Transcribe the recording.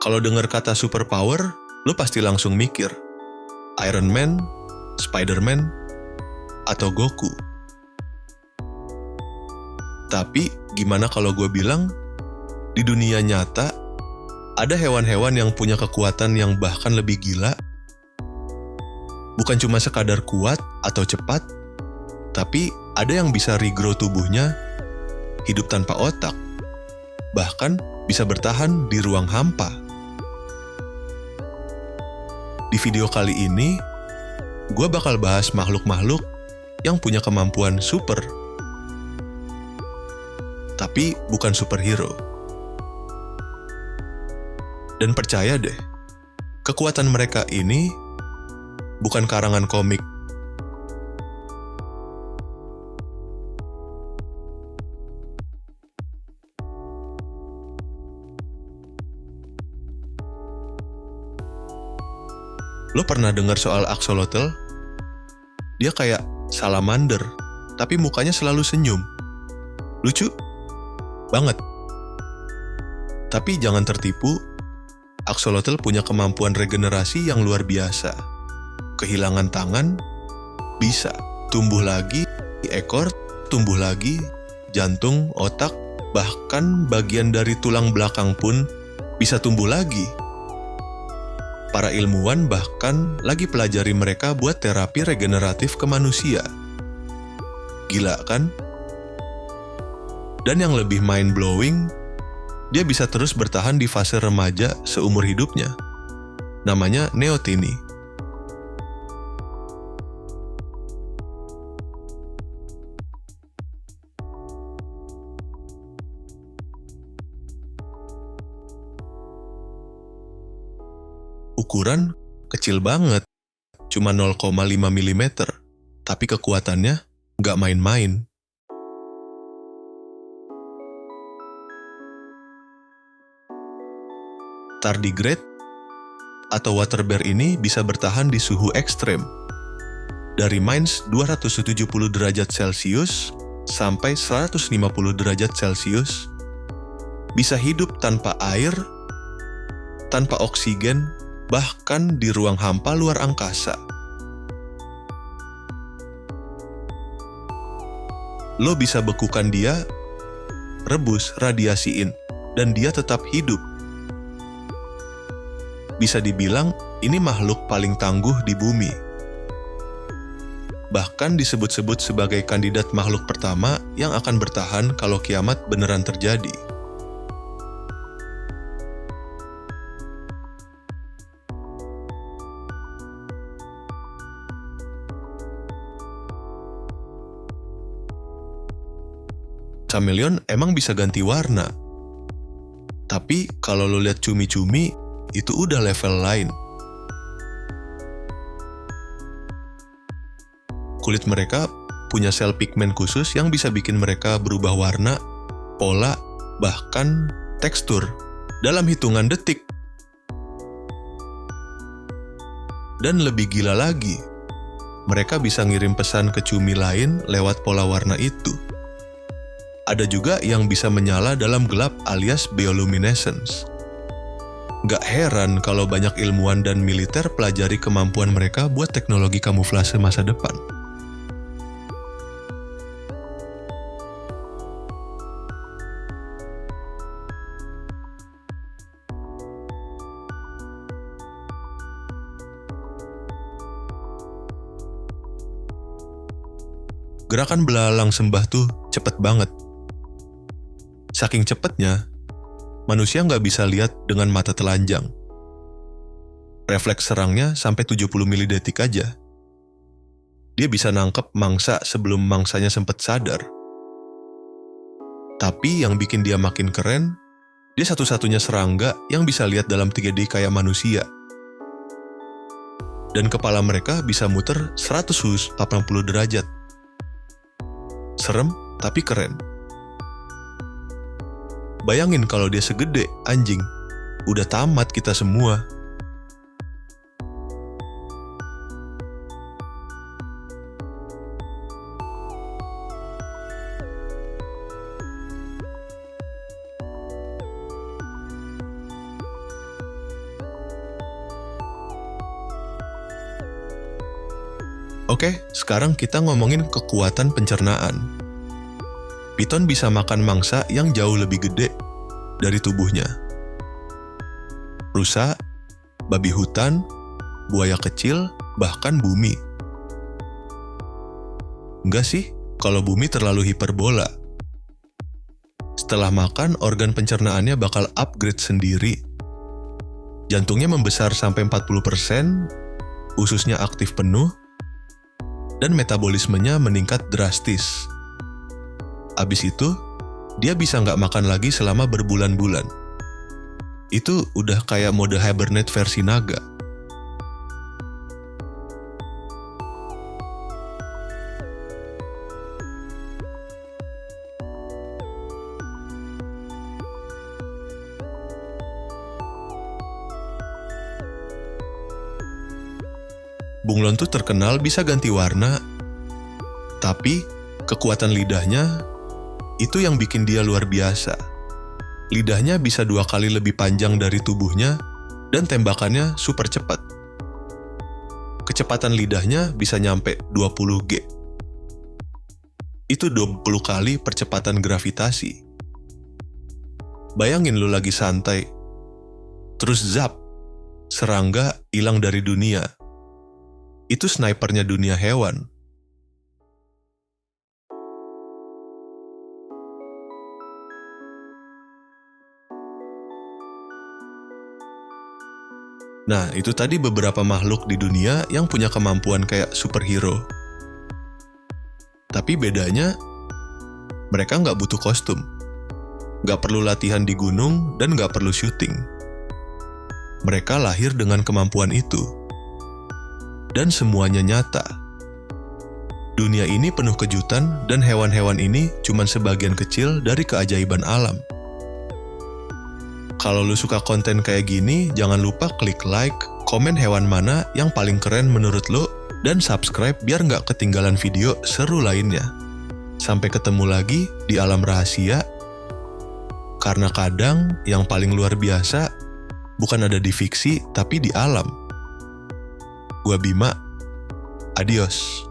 Kalau dengar kata superpower, lo pasti langsung mikir Iron Man, Spider-Man, atau Goku. Tapi gimana kalau gue bilang, di dunia nyata, ada hewan-hewan yang punya kekuatan yang bahkan lebih gila. Bukan cuma sekadar kuat atau cepat, tapi ada yang bisa regrow tubuhnya, hidup tanpa otak, bahkan bisa bertahan di ruang hampa. Di video kali ini, gue bakal bahas makhluk-makhluk yang punya kemampuan super. Tapi bukan superhero. Dan percaya deh, kekuatan mereka ini bukan karangan komik. Lo pernah dengar soal axolotl? Dia kayak salamander, tapi mukanya selalu senyum. Lucu? Banget. Tapi jangan tertipu, axolotl punya kemampuan regenerasi yang luar biasa. Kehilangan tangan, bisa. Tumbuh lagi, ekor, tumbuh lagi, jantung, otak, bahkan bagian dari tulang belakang pun bisa tumbuh lagi. Para ilmuwan bahkan lagi pelajari mereka buat terapi regeneratif ke manusia. Gila kan? Dan yang lebih mind-blowing, dia bisa terus bertahan di fase remaja seumur hidupnya. Namanya neoteny. Ukuran kecil banget, cuma 0,5 mm, tapi kekuatannya nggak main-main. Tardigrade atau water bear ini bisa bertahan di suhu ekstrem, dari minus 270 derajat Celcius sampai 150 derajat Celcius, bisa hidup tanpa air, tanpa oksigen, bahkan di ruang hampa luar angkasa. Lo bisa bekukan dia, rebus, radiasiin, dan dia tetap hidup. Bisa dibilang, ini makhluk paling tangguh di bumi. Bahkan disebut-sebut sebagai kandidat makhluk pertama yang akan bertahan kalau kiamat beneran terjadi. Chameleon emang bisa ganti warna. Tapi kalau lo lihat cumi-cumi, itu udah level lain. Kulit mereka punya sel pigmen khusus yang bisa bikin mereka berubah warna, pola, bahkan tekstur dalam hitungan detik. Dan lebih gila lagi, mereka bisa ngirim pesan ke cumi lain lewat pola warna itu. Ada juga yang bisa menyala dalam gelap alias bioluminescence. Gak heran kalau banyak ilmuwan dan militer pelajari kemampuan mereka buat teknologi kamuflase masa depan. Gerakan belalang sembah tuh cepet banget. Saking cepetnya, manusia nggak bisa lihat dengan mata telanjang. Refleks serangnya sampai 70 milidetik aja. Dia bisa nangkep mangsa sebelum mangsanya sempat sadar. Tapi yang bikin dia makin keren, dia satu-satunya serangga yang bisa lihat dalam 3D kayak manusia. Dan kepala mereka bisa muter 180 derajat. Serem, tapi keren. Bayangin kalau dia segede anjing, udah tamat kita semua. Oke, sekarang kita ngomongin kekuatan pencernaan. Piton bisa makan mangsa yang jauh lebih gede dari tubuhnya. Rusa, babi hutan, buaya kecil, bahkan bumi. Enggak sih, kalau bumi terlalu hiperbola. Setelah makan, organ pencernaannya bakal upgrade sendiri. Jantungnya membesar sampai 40%, ususnya aktif penuh, dan metabolismenya meningkat drastis. Abis itu, dia bisa nggak makan lagi selama berbulan-bulan. Itu udah kayak mode hibernate versi naga. Bunglon tuh terkenal bisa ganti warna, tapi kekuatan lidahnya itu yang bikin dia luar biasa. Lidahnya bisa 2 kali lebih panjang dari tubuhnya dan tembakannya super cepat. Kecepatan lidahnya bisa nyampe 20 G. Itu 20 kali percepatan gravitasi. Bayangin lu lagi santai, terus zap, serangga hilang dari dunia. Itu snipernya dunia hewan. Nah, itu tadi beberapa makhluk di dunia yang punya kemampuan kayak superhero. Tapi bedanya, mereka nggak butuh kostum. Nggak perlu latihan di gunung dan nggak perlu syuting. Mereka lahir dengan kemampuan itu. Dan semuanya nyata. Dunia ini penuh kejutan dan hewan-hewan ini cuma sebagian kecil dari keajaiban alam. Kalau lu suka konten kayak gini, jangan lupa klik like, komen hewan mana yang paling keren menurut lu, dan subscribe biar nggak ketinggalan video seru lainnya. Sampai ketemu lagi di alam rahasia, karena kadang yang paling luar biasa bukan ada di fiksi tapi di alam. Gua Bima, adios.